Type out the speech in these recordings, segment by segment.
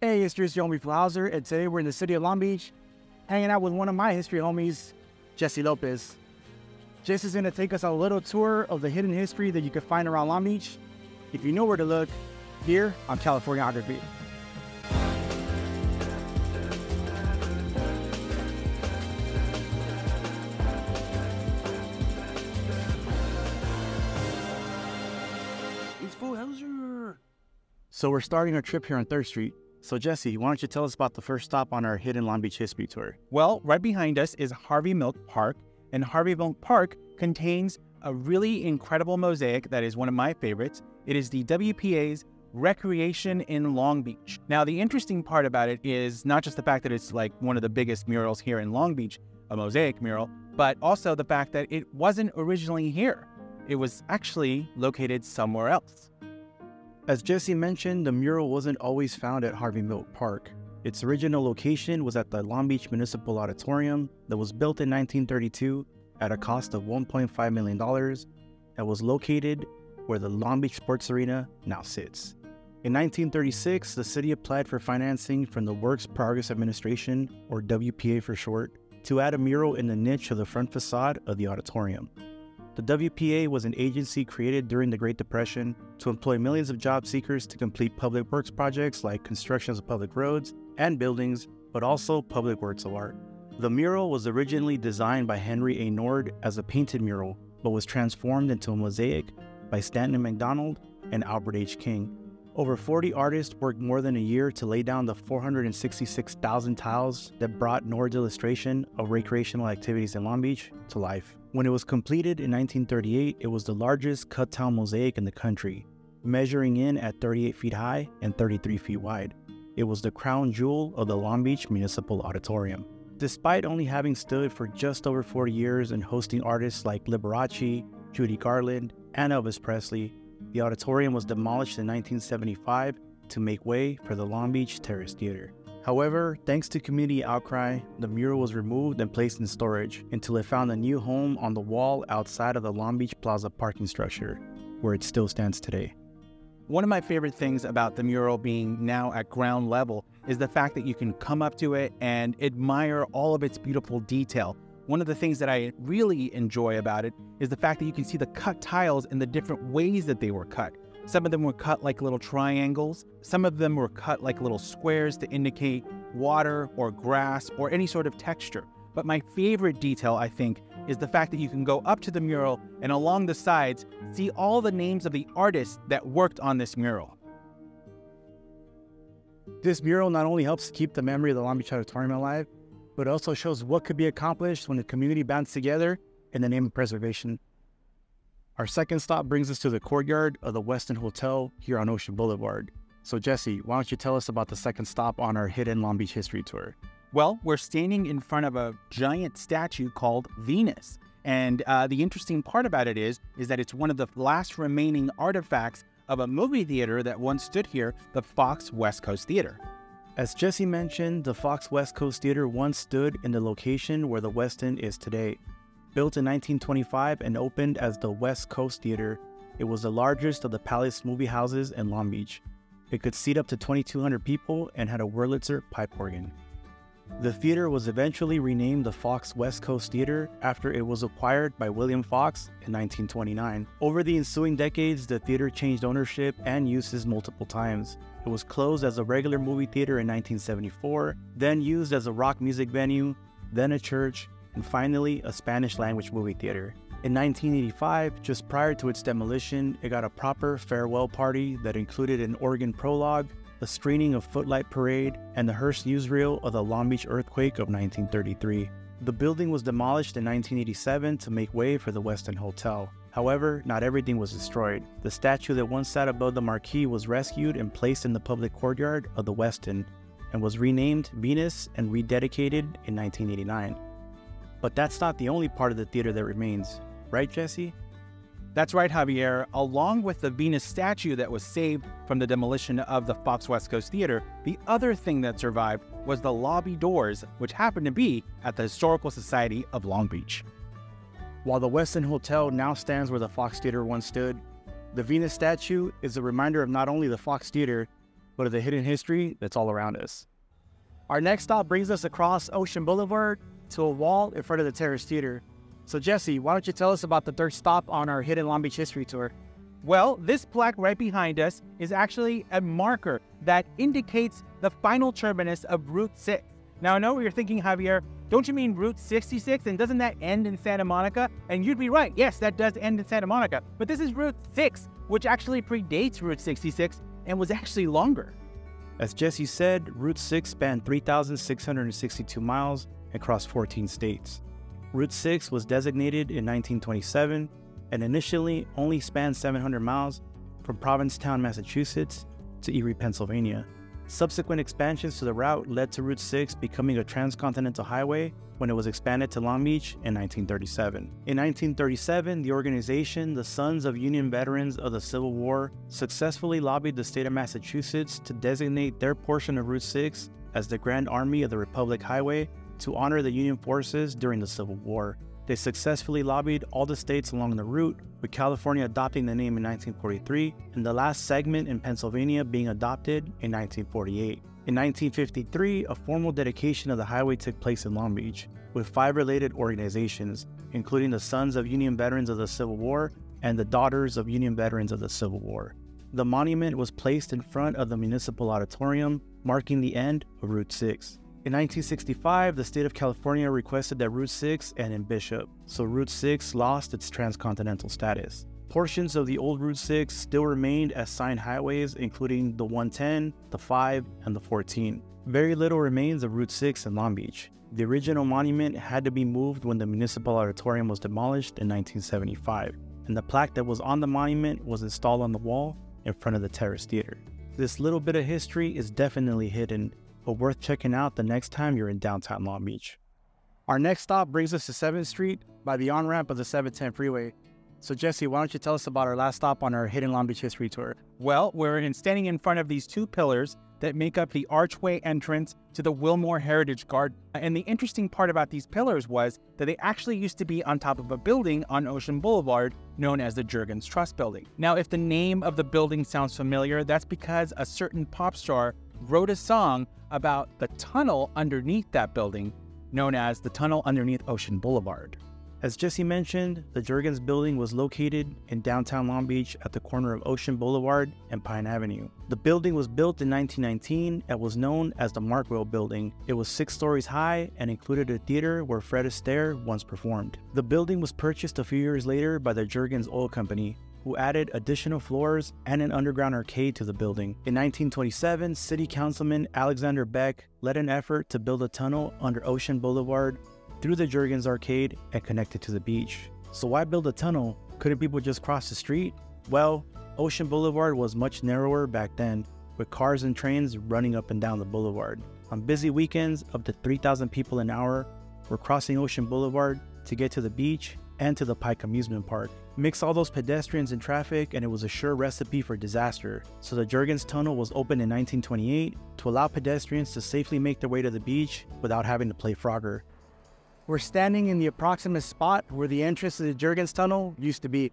Hey, it's your homie Foo Howser, and today we're in the city of Long Beach, hanging out with one of my history homies, Jesse Lopez. Jesse's gonna take us on a little tour of the hidden history that you can find around Long Beach, if you know where to look, here on Californiography. It's Foo Howser. So we're starting our trip here on 3rd Street. So Jesse, why don't you tell us about the first stop on our hidden Long Beach history tour? Well, right behind us is Harvey Milk Park, and Harvey Milk Park contains a really incredible mosaic that is one of my favorites. It is the WPA's Recreation in Long Beach. Now, the interesting part about it is not just the fact that it's like one of the biggest murals here in Long Beach, a mosaic mural, but also the fact that it wasn't originally here. It was actually located somewhere else. As Jesse mentioned, the mural wasn't always found at Harvey Milk Park. Its original location was at the Long Beach Municipal Auditorium that was built in 1932 at a cost of $1.5 million and was located where the Long Beach Sports Arena now sits. In 1936, the city applied for financing from the Works Progress Administration, or WPA for short, to add a mural in the niche of the front facade of the auditorium. The WPA was an agency created during the Great Depression to employ millions of job seekers to complete public works projects like constructions of public roads and buildings, but also public works of art. The mural was originally designed by Henry A. Nord as a painted mural, but was transformed into a mosaic by Stanton McDonald and Albert H. King. Over 40 artists worked more than a year to lay down the 466,000 tiles that brought Nord's illustration of recreational activities in Long Beach to life. When it was completed in 1938, it was the largest cut-tile mosaic in the country, measuring in at 38 feet high and 33 feet wide. It was the crown jewel of the Long Beach Municipal Auditorium. Despite only having stood for just over 40 years and hosting artists like Liberace, Judy Garland, and Elvis Presley, the auditorium was demolished in 1975 to make way for the Long Beach Terrace Theater. However, thanks to community outcry, the mural was removed and placed in storage until it found a new home on the wall outside of the Long Beach Plaza parking structure, where it still stands today. One of my favorite things about the mural being now at ground level is the fact that you can come up to it and admire all of its beautiful detail. One of the things that I really enjoy about it is the fact that you can see the cut tiles in the different ways that they were cut. Some of them were cut like little triangles. Some of them were cut like little squares to indicate water or grass or any sort of texture. But my favorite detail, I think, is the fact that you can go up to the mural and along the sides see all the names of the artists that worked on this mural. This mural not only helps keep the memory of the Long Beach Auditorium alive, but also shows what could be accomplished when the community bands together in the name of preservation. Our second stop brings us to the courtyard of the Westin Hotel here on Ocean Boulevard. So Jesse, why don't you tell us about the second stop on our hidden Long Beach history tour? Well, we're standing in front of a giant statue called Venus. And the interesting part about it is that it's one of the last remaining artifacts of a movie theater that once stood here, the Fox West Coast Theater. As Jesse mentioned, the Fox West Coast Theater once stood in the location where the Westin is today. Built in 1925 and opened as the West Coast Theater, it was the largest of the Palace movie houses in Long Beach. It could seat up to 2,200 people and had a Wurlitzer pipe organ. The theater was eventually renamed the Fox West Coast Theater after it was acquired by William Fox in 1929. Over the ensuing decades, the theater changed ownership and uses multiple times. It was closed as a regular movie theater in 1974, then used as a rock music venue, then a church, and finally a Spanish-language movie theater. In 1985, just prior to its demolition, it got a proper farewell party that included an organ prologue, a screening of Footlight Parade, and the Hearst newsreel of the Long Beach earthquake of 1933. The building was demolished in 1987 to make way for the Westin Hotel. However, not everything was destroyed. The statue that once sat above the marquee was rescued and placed in the public courtyard of the Westin, and was renamed Venus and rededicated in 1989. But that's not the only part of the theater that remains, right, Jesse? That's right, Javier. Along with the Venus statue that was saved from the demolition of the Fox West Coast Theater, the other thing that survived was the lobby doors, which happened to be at the Historical Society of Long Beach. While the Westin Hotel now stands where the Fox Theater once stood, the Venus statue is a reminder of not only the Fox Theater, but of the hidden history that's all around us. Our next stop brings us across Ocean Boulevard to a wall in front of the Terrace Theater. So Jesse, why don't you tell us about the third stop on our Hidden Long Beach History Tour? Well, this plaque right behind us is actually a marker that indicates the final terminus of Route 6. Now, I know what you're thinking, Javier. Don't you mean Route 66? And doesn't that end in Santa Monica? And you'd be right. Yes, that does end in Santa Monica. But this is Route 6, which actually predates Route 66 and was actually longer. As Jesse said, Route 6 spanned 3,662 miles and crossed 14 states. Route 6 was designated in 1927 and initially only spanned 700 miles from Provincetown, Massachusetts to Erie, Pennsylvania. Subsequent expansions to the route led to Route 6 becoming a transcontinental highway when it was expanded to Long Beach in 1937. In 1937, the organization, the Sons of Union Veterans of the Civil War, successfully lobbied the state of Massachusetts to designate their portion of Route 6 as the Grand Army of the Republic Highway to honor the Union forces during the Civil War. They successfully lobbied all the states along the route, with California adopting the name in 1943, and the last segment in Pennsylvania being adopted in 1948. In 1953, a formal dedication of the highway took place in Long Beach, with 5 related organizations, including the Sons of Union Veterans of the Civil War and the Daughters of Union Veterans of the Civil War. The monument was placed in front of the Municipal Auditorium, marking the end of Route 6. In 1965, the state of California requested that Route 6 end in Bishop, so Route 6 lost its transcontinental status. Portions of the old Route 6 still remained as signed highways, including the 110, the 5, and the 14. Very little remains of Route 6 in Long Beach. The original monument had to be moved when the Municipal Auditorium was demolished in 1975, and the plaque that was on the monument was installed on the wall in front of the Terrace Theater. This little bit of history is definitely hidden, but worth checking out the next time you're in downtown Long Beach. Our next stop brings us to 7th Street by the on-ramp of the 710 freeway. So Jesse, why don't you tell us about our last stop on our Hidden Long Beach History Tour? Well, we're standing in front of these 2 pillars that make up the archway entrance to the Willmore Heritage Garden. And the interesting part about these pillars was that they actually used to be on top of a building on Ocean Boulevard known as the Jurgens Building. Now, if the name of the building sounds familiar, that's because a certain pop star wrote a song about the tunnel underneath that building, known as the tunnel underneath Ocean Boulevard. As Jesse mentioned, the Jergins Building was located in downtown Long Beach at the corner of Ocean Boulevard and Pine Avenue. The building was built in 1919 and was known as the Markwell Building. It was 6 stories high and included a theater where Fred Astaire once performed. The building was purchased a few years later by the Jergens Oil Company, who added additional floors and an underground arcade to the building. In 1927, City Councilman Alexander Beck led an effort to build a tunnel under Ocean Boulevard through the Jurgens Arcade and connect it to the beach. So why build a tunnel? Couldn't people just cross the street? Well, Ocean Boulevard was much narrower back then, with cars and trains running up and down the boulevard. On busy weekends, up to 3,000 people an hour were crossing Ocean Boulevard to get to the beach and to the Pike Amusement Park. Mix all those pedestrians and traffic and it was a sure recipe for disaster. So the Jurgens Tunnel was opened in 1928 to allow pedestrians to safely make their way to the beach without having to play Frogger. We're standing in the approximate spot where the entrance to the Jurgens Tunnel used to be.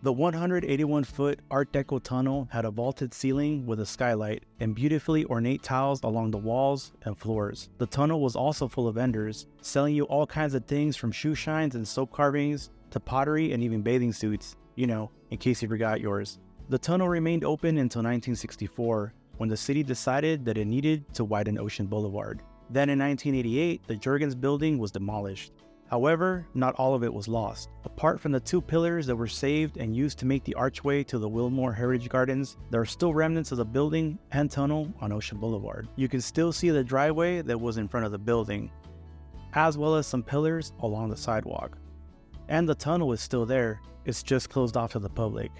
The 181-foot Art Deco tunnel had a vaulted ceiling with a skylight and beautifully ornate tiles along the walls and floors. The tunnel was also full of vendors, selling you all kinds of things from shoe shines and soap carvings to pottery and even bathing suits, you know, in case you forgot yours. The tunnel remained open until 1964, when the city decided that it needed to widen Ocean Boulevard. Then in 1988, the Jergins Building was demolished. However, not all of it was lost. Apart from the 2 pillars that were saved and used to make the archway to the Willmore Heritage Gardens, there are still remnants of the building and tunnel on Ocean Boulevard. You can still see the driveway that was in front of the building, as well as some pillars along the sidewalk. And the tunnel is still there, it's just closed off to the public.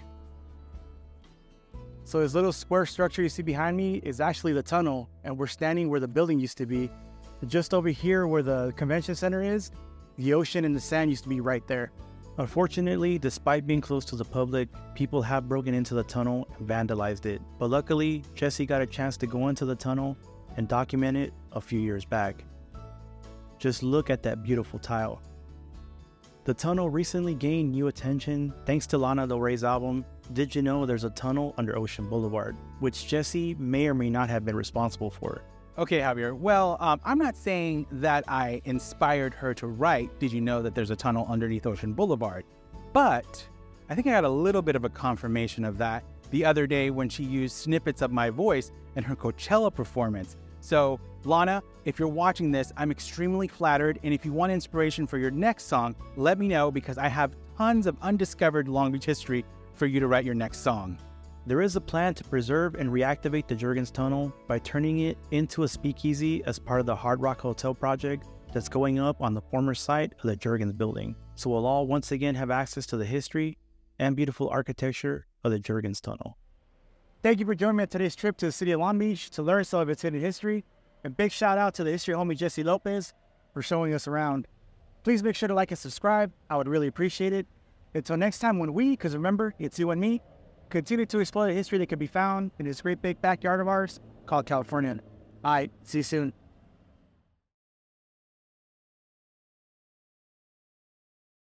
So this little square structure you see behind me is actually the tunnel, and we're standing where the building used to be. Just over here where the convention center is, the ocean and the sand used to be right there. Unfortunately, despite being close to the public, people have broken into the tunnel and vandalized it. But luckily, Jesse got a chance to go into the tunnel and document it a few years back. Just look at that beautiful tile. The tunnel recently gained new attention thanks to Lana Del Rey's album did you know there's a tunnel under Ocean Boulevard, which Jesse may or may not have been responsible for? Okay, Javier. Well, I'm not saying that I inspired her to write, did you know that there's a tunnel underneath Ocean Boulevard? But I think I got a little bit of a confirmation of that the other day when she used snippets of my voice in her Coachella performance. So, Lana, if you're watching this, I'm extremely flattered, and if you want inspiration for your next song, let me know because I have tons of undiscovered Long Beach history for you to write your next song. There is a plan to preserve and reactivate the Jurgens Tunnel by turning it into a speakeasy as part of the Hard Rock Hotel project that's going up on the former site of the Jergins Building. So we'll all once again have access to the history and beautiful architecture of the Jurgens Tunnel. Thank you for joining me on today's trip to the city of Long Beach to learn some of its hidden history. And big shout out to the history homie Jesse Lopez for showing us around. Please make sure to like and subscribe. I would really appreciate it. Until next time when we, because remember, it's you and me, continue to explore the history that can be found in this great big backyard of ours called California. All right, see you soon.